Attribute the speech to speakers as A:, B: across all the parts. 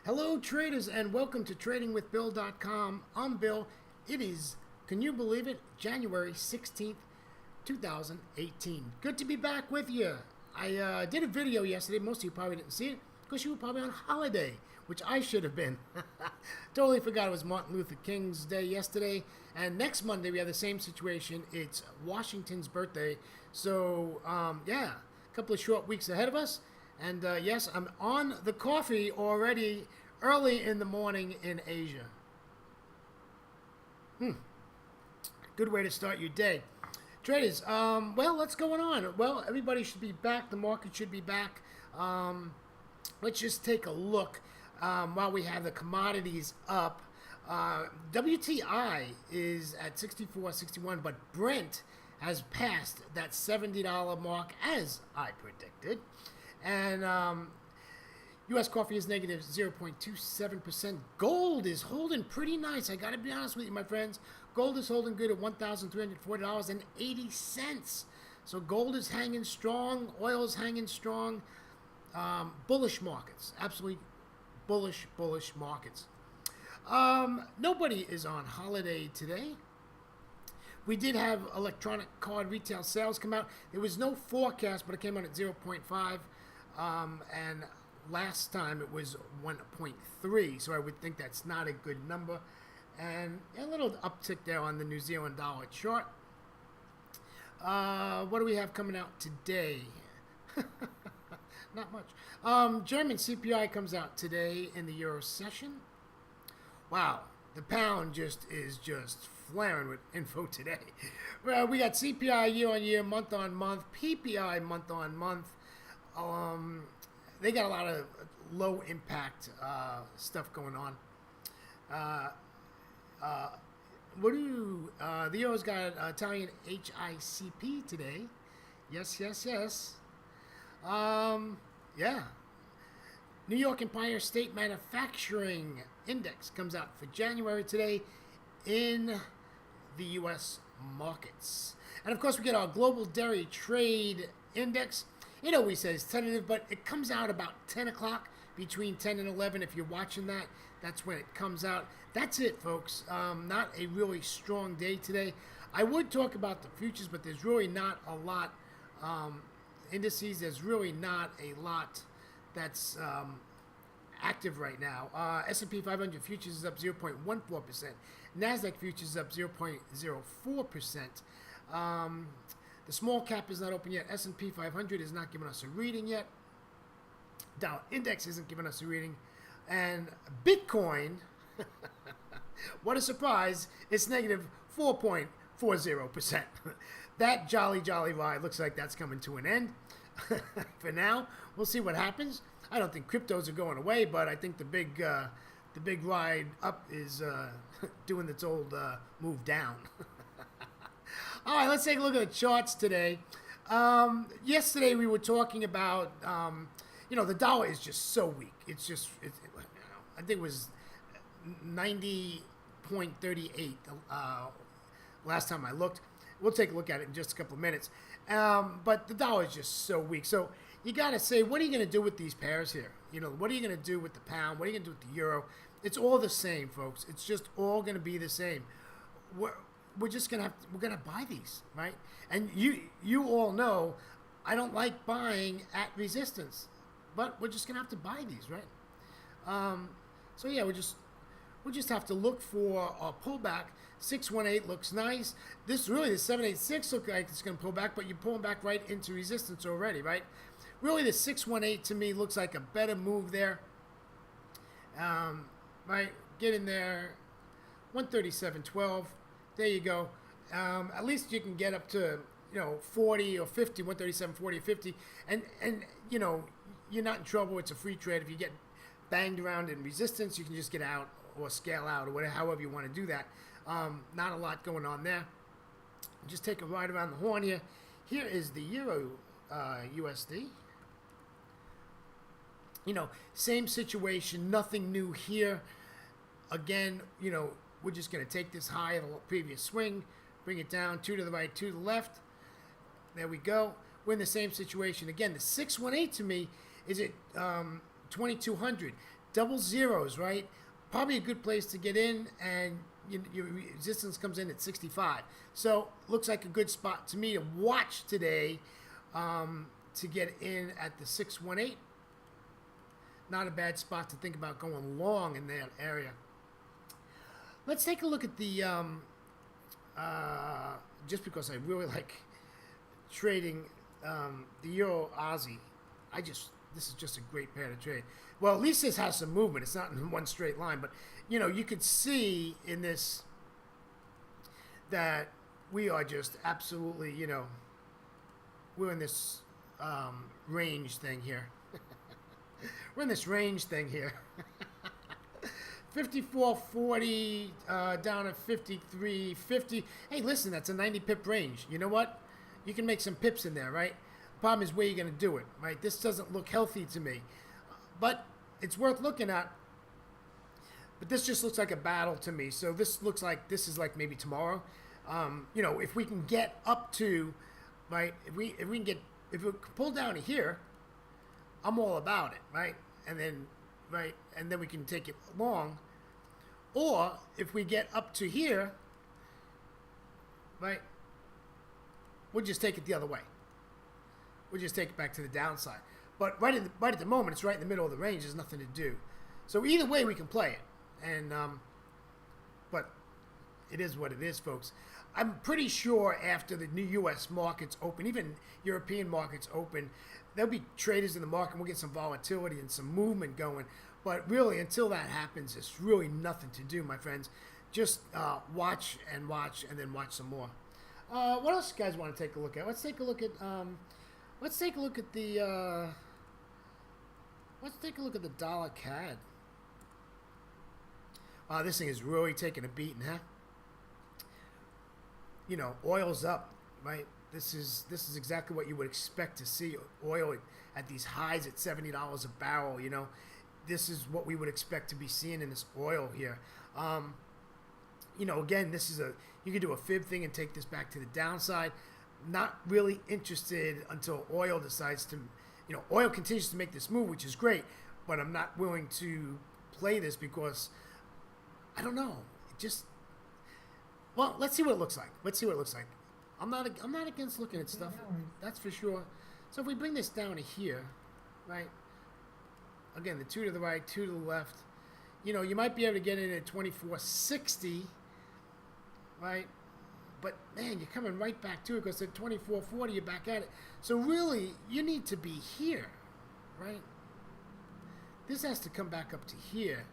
A: Hello, traders, and welcome to TradingWithBill.com. I'm Bill. It is, can you believe it, January 16th, 2018. Good to be back with you. I did a video yesterday. Most of you probably didn't see it because you were probably on holiday, which I should have been. Totally forgot it was Martin Luther King's Day yesterday. And next Monday, we have the same situation. It's Washington's birthday. So, yeah, a couple of short weeks ahead of us. And yes, I'm on the coffee already early in the morning in Asia. Good way to start your day. Traders, well, what's going on? Well, everybody should be back. The market should be back. Let's just take a look while we have the commodities up. WTI is at 64.61, but Brent has passed that $70 mark as I predicted. And U.S. coffee is negative 0.27%. Gold is holding pretty nice. I got to be honest with you, my friends. Gold is holding good at $1,340.80. So gold is hanging strong. Oil is hanging strong. Bullish markets. Absolutely bullish markets. Nobody is on holiday today. We did have electronic card retail sales come out. There was no forecast, but it came out at 0.5. And last time it was 1.3, so I would think that's not a good number. And a little uptick there on the New Zealand dollar chart. What do we have coming out today? Not much. German CPI comes out today in the Euro session. Wow, the pound is just flaring with info today. Well, we got CPI year on year, month on month, PPI month on month. They got a lot of low impact stuff going on. The Euro's got Italian HICP today. Yes. Yeah. New York Empire State Manufacturing Index comes out for January today in the U.S. markets. And of course, we get our Global Dairy Trade Index. It always says tentative, but it comes out about 10 o'clock, between 10 and 11. If you're watching that, that's when it comes out. That's it, folks. Not a really strong day today. I would talk about the futures, but there's really not a lot. Indices, there's really not a lot that's active right now. S&P 500 futures is up 0.14%. NASDAQ futures is up 0.04%. The small cap is not open yet. S&P 500 is not giving us a reading yet. Dow Index isn't giving us a reading. And Bitcoin, what a surprise, it's negative 4.40%. That jolly ride looks like that's coming to an end. For now, we'll see what happens. I don't think cryptos are going away, but I think the big ride up is doing its old move down. All right, let's take a look at the charts today. Yesterday we were talking about, the dollar is just so weak. I think it was 90.38 last time I looked. We'll take a look at it in just a couple of minutes. But the dollar is just so weak. So you got to say, what are you going to do with these pairs here? What are you going to do with the pound? What are you going to do with the euro? It's all the same, folks. It's just all going to be the same. We're just gonna buy these, right? And you all know I don't like buying at resistance, but we're just gonna have to buy these, right? So yeah, we just have to look for a pullback. 618 looks nice. The 786 looks like it's gonna pull back, but you're pulling back right into resistance already, right? Really, the 618 to me looks like a better move there. Right, get in there. 137.12. There you go. At least you can get up to 40 or 50, 137, 40 or 50, and you're not in trouble. It's a free trade. If you get banged around in resistance, you can just get out or scale out or whatever, however you want to do that. Not a lot going on there. Just take a ride around the horn here. Here is the Euro USD. Same situation, nothing new here. Again, we're just going to take this high of the previous swing, bring it down, 2 to the right, 2 to the left. There we go. We're in the same situation. Again, the 618 to me is at 2200. double zeros, right? Probably a good place to get in, and your resistance comes in at 65. So looks like a good spot to me to watch today, to get in at the 618. Not a bad spot to think about going long in that area. Let's take a look at the, just because I really like trading the Euro Aussie. This is just a great pair to trade. Well, at least this has some movement. It's not in one straight line, but you could see in this that we are just absolutely, we're in this range thing here. We're in this range thing here. 54.40 down at 53.50. Hey, listen, that's a 90 pip range. You know what? You can make some pips in there, right? Problem is where you're going to do it, right? This doesn't look healthy to me, but it's worth looking at. But this just looks like a battle to me. So this looks like this is like maybe tomorrow. If we can get up to, right? If we can pull down to here, I'm all about it, right? And then, right, and then we can take it long. Or if we get up to here, right, we'll just take it the other way. We'll just take it back to the downside. But right at the moment, it's right in the middle of the range. There's nothing to do. So either way, we can play it. And but it is what it is, folks. I'm pretty sure after the new U.S. markets open, even European markets open, there'll be traders in the market. We'll get some volatility and some movement going. But really, until that happens, it's really nothing to do, my friends. Just watch, and then watch some more. What else you guys want to take a look at? Let's take a look at the dollar CAD. This thing is really taking a beating, huh? Oil's up, right? This is exactly what you would expect to see. Oil at these highs at $70 a barrel. This is what we would expect to be seeing in this oil here. Again, this is you can do a fib thing and take this back to the downside. Not really interested until oil decides to, oil continues to make this move, which is great, but I'm not willing to play this because I don't know. Well, let's see what it looks like. I'm not against looking at stuff. That's for sure. So if we bring this down to here, right? Again, the 2 to the right, 2 to the left. You might be able to get in at 24.60, right? But man, you're coming right back to it because at 24.40, you're back at it. So really, you need to be here, right? This has to come back up to here,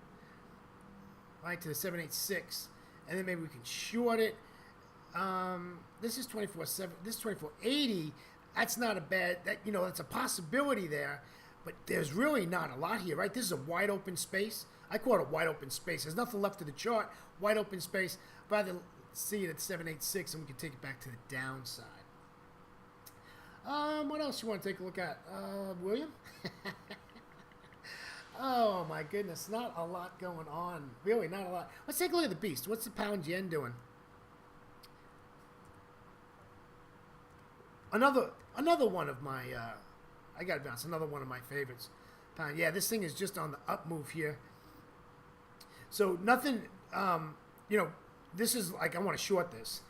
A: right, to the 786, and then maybe we can short it. This is 24.7. This is 24.80. That's not a bad. That's a possibility there, but there's really not a lot here, right? This is a wide open space. I call it a wide open space. There's nothing left of the chart. Wide open space. Rather see it at 786, and we can take it back to the downside. What else you want to take a look at, William? Oh my goodness, not a lot going on. Really, not a lot. Let's take a look at the beast. What's the pound yen doing? Another one of my. I got to be honest. Another one of my favorites. Pound. Yeah, this thing is just on the up move here. So nothing. This is like I want to short this.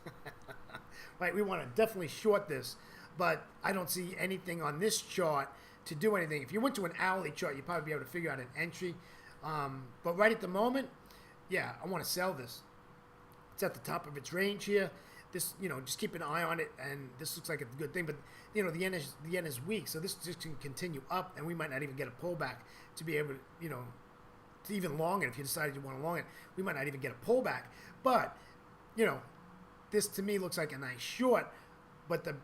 A: Right, we want to definitely short this, but I don't see anything on this chart to do anything. If you went to an hourly chart, you'd probably be able to figure out an entry. But right at the moment, yeah, I want to sell this. It's at the top of its range here. This, just keep an eye on it, and this looks like a good thing. But the yen is weak, so this just can continue up, and we might not even get a pullback to be able to, to even long it. If you decided you want to long it, we might not even get a pullback. But this to me looks like a nice short. But the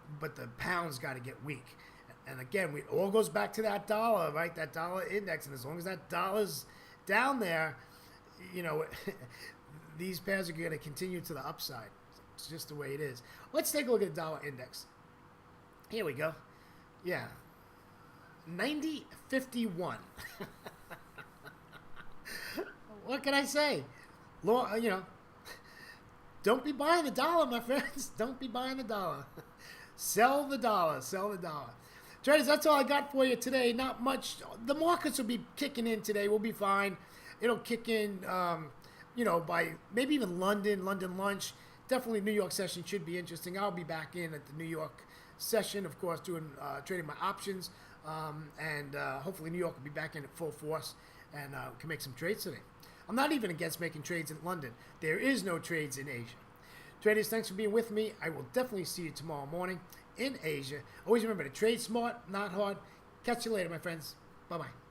A: pound's got to get weak. And again, it all goes back to that dollar, right? That dollar index. And as long as that dollar's down there, these pairs are going to continue to the upside. It's just the way it is. Let's take a look at the dollar index. Here we go. Yeah. 90.51. What can I say? Don't be buying the dollar, my friends. Don't be buying the dollar. Sell the dollar. Traders, that's all I got for you today. Not much. The markets will be kicking in today. We'll be fine. It'll kick in, by maybe even London lunch. Definitely New York session should be interesting. I'll be back in at the New York session, of course, doing trading my options. And hopefully New York will be back in at full force and can make some trades today. I'm not even against making trades in London. There is no trades in Asia. Traders, thanks for being with me. I will definitely see you tomorrow morning in Asia. Always remember to trade smart, not hard. Catch you later, my friends. Bye-bye.